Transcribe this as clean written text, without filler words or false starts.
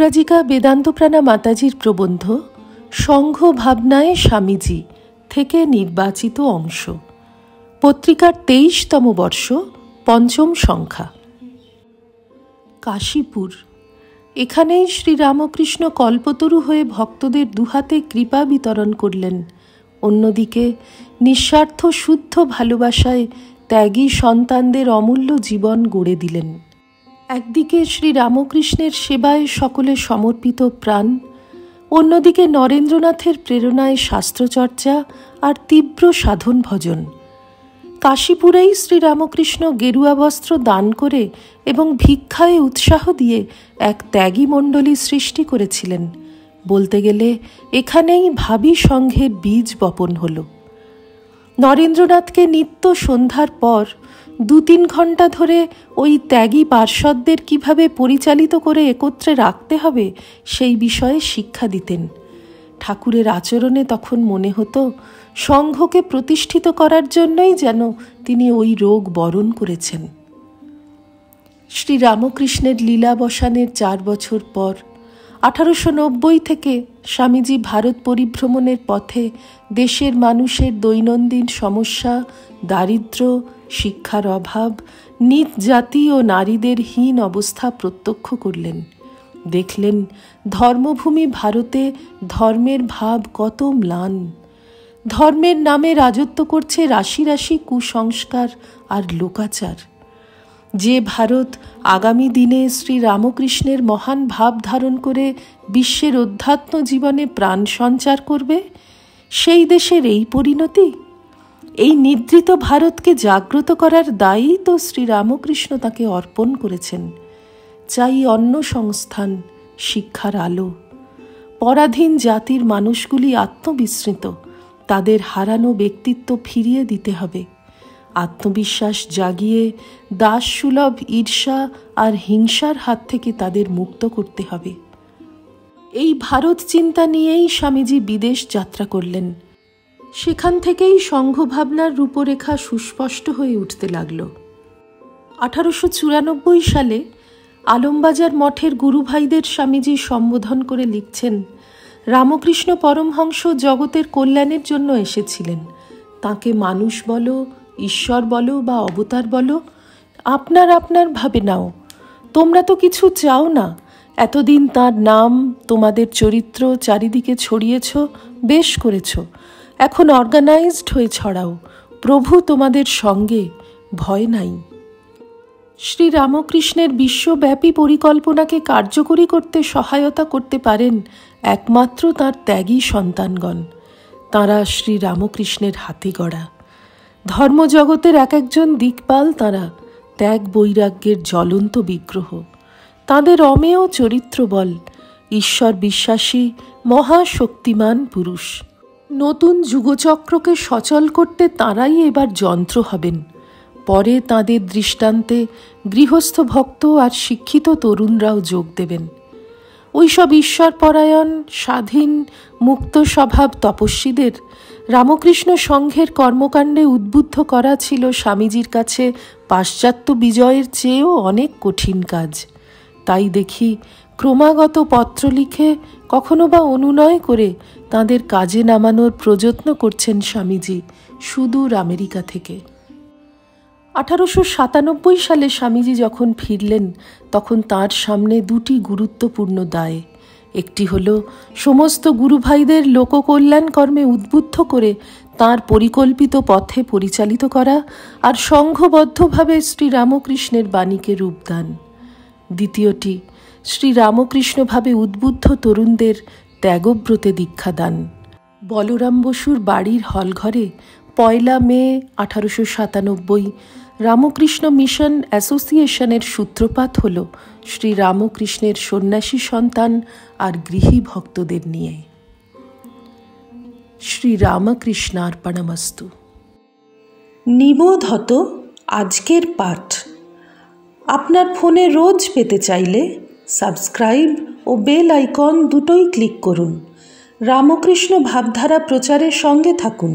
পরিব্রাজিকা বেদান্তপ্রাণা মাতাজির প্রবন্ধ সংঘ ভাবনায় স্বামীজি থেকে নির্বাচিত অংশ, পত্রিকার 23তম বর্ষ, 5ম সংখ্যা। কাশীপুর। এখানেই শ্রীরামকৃষ্ণ কল্পতরু হয়ে ভক্তদের দুহাতে কৃপা বিতরণ করলেন। অন্যদিকে নিঃস্বার্থ শুদ্ধ ভালোবাসায় ত্যাগী সন্তানদের অমূল্য জীবন গড়ে দিলেন। একদিকে শ্রীরামকৃষ্ণের সেবায় সকলে সমর্পিত প্রাণ, অন্যদিকে নরেন্দ্রনাথের প্রেরণায় শাস্ত্রচর্চা আর তীব্র সাধন ভজন। কাশীপুরেই শ্রীরামকৃষ্ণ গেরুয়া বস্ত্র দান করে এবং ভিক্ষায় উৎসাহ দিয়ে এক ত্যাগী মণ্ডলী সৃষ্টি করেছিলেন। বলতে গেলে এখানেই ভাবী সংঘের বীজ বপন হল। নরেন্দ্রনাথকে নিত্য সন্ধ্যার পর 2-3 ঘণ্টা ধরে ওই ত্যাগী পার্ষদদের কিভাবে পরিচালিত করে একত্রে রাখতে হবে সেই বিষয়ে শিক্ষা দিতেন। ঠাকুরের আচরণে তখন মনে হতো সংঘকে প্রতিষ্ঠিত করার জন্যই যেন তিনি ওই রোগ বরণ করেছেন। শ্রীরামকৃষ্ণের লীলাবসানের 4 বছর পর 1890 থেকে স্বামীজি ভারত পরিভ্রমণের পথে দেশের মানুষের দৈনন্দিন সমস্যা, দারিদ্র্য, শিক্ষার অভাব, নীচ জাতি ও নারীদের হীন অবস্থা প্রত্যক্ষ করলেন। দেখলেন ধর্মভূমি ভারতে ধর্মের ভাব কত ম্লান। ধর্মের নামে রাজত্ব করছে রাশি রাশি কুসংস্কার আর লোকাচার। যে ভারত আগামী দিনে শ্রীরামকৃষ্ণের মহান ভাব ধারণ করে বিশ্বের অধ্যাত্ম জীবনে প্রাণ সঞ্চার করবে, সেই দেশের এই পরিণতি। এই নিদ্রিত ভারতকে জাগ্রত করার দায়ই তো শ্রীরামকৃষ্ণ তাকে অর্পণ করেছেন। চাই অন্য সংস্থান, শিক্ষার আলো। পরাধীন জাতির মানুষগুলি আত্মবিস্মৃত, তাদের হারানো ব্যক্তিত্ব ফিরিয়ে দিতে হবে। আত্মবিশ্বাস জাগিয়ে দাসসুলভ ঈর্ষা আর হিংসার হাত থেকে তাদের মুক্ত করতে হবে। এই ভারত চিন্তা নিয়েই স্বামীজি বিদেশ যাত্রা করলেন। সেখান থেকেই সংঘভাবনার রূপরেখা সুস্পষ্ট হয়ে উঠতে লাগল। 1894 সালে আলমবাজার মঠের গুরুভাইদের স্বামীজি সম্বোধন করে লিখছেন, রামকৃষ্ণ পরমহংস জগতের কল্যাণের জন্য এসেছিলেন। তাকে মানুষ বলো, ঈশ্বর বলো বা অবতার বলো, আপনার আপনার ভাবে নাও। তোমরা তো কিছু চাও না। এতদিন তার নাম, তোমাদের চরিত্র চারিদিকে ছড়িয়েছ, বেশ করেছ। এখন অর্গানাইজড হয়ে ছড়াও। প্রভু তোমাদের সঙ্গে, ভয় নাই। শ্রীরামকৃষ্ণের বিশ্বব্যাপী পরিকল্পনাকে কার্যকরী করতে সহায়তা করতে পারেন একমাত্র তাঁর ত্যাগী সন্তানগণ। তাঁরা শ্রীরামকৃষ্ণের হাতে গড়া। ধর্মজগতের এক একজন দিকপাল তাঁরা, ত্যাগ বৈরাগ্যের জ্বলন্ত বিগ্রহ। তাঁদের অমেয় চরিত্রবল, ঈশ্বর বিশ্বাসী মহাশক্তিমান পুরুষ। নতুন যুগচক্রকে সচল করতে তাঁরাই এবার যন্ত্র হবেন। পরে তাঁদের দৃষ্টান্তে গৃহস্থ ভক্ত আর শিক্ষিত তরুণরাও যোগ দেবেন। ওইসব ঈশ্বরপরায়ণ, স্বাধীন, মুক্ত স্বভাব তপস্বীদের রামকৃষ্ণ সংঘের কর্মকাণ্ডে উদ্বুদ্ধ করা ছিল স্বামীজির কাছে পাশ্চাত্য বিজয়ের চেয়েও অনেক কঠিন কাজ। তাই দেখি ক্রমাগত পত্র লিখে, কখনো বা অনুনয় করে তাঁদের কাজে নামানোর প্রযত্ন করছেন স্বামীজি সুদূর আমেরিকা থেকে। 1897 সালে স্বামীজি যখন ফিরলেন, তখন তাঁর সামনে 2টি গুরুত্বপূর্ণ দায়। একটি হলো সমস্ত গুরুভাইদের লোককল্যাণ কর্মে উদ্বুদ্ধ করে তাঁর পরিকল্পিত পথে পরিচালিত করা, আর সংঘবদ্ধভাবে শ্রীরামকৃষ্ণের বাণীকে রূপদান। দ্বিতীয়টি শ্রীরামকৃষ্ণভাবে উদ্বুদ্ধ তরুণদের ত্যাগব্রতে দীক্ষাদান। বলরাম বসুর বাড়ির হলঘরে 1 মে 1897 রামকৃষ্ণ মিশন অ্যাসোসিয়েশনের সূত্রপাত হল শ্রীরামকৃষ্ণের সন্ন্যাসী সন্তান আর গৃহী ভক্তদের নিয়ে। শ্রীরামকৃষ্ণার্পণমস্তু। নিবোধত আজকের পাঠ আপনার ফোনে রোজ পেতে চাইলে সাবস্ক্রাইব ও বেল আইকন দুটোই ক্লিক করুন। রামকৃষ্ণ ভাবধারা প্রচারের সঙ্গে থাকুন।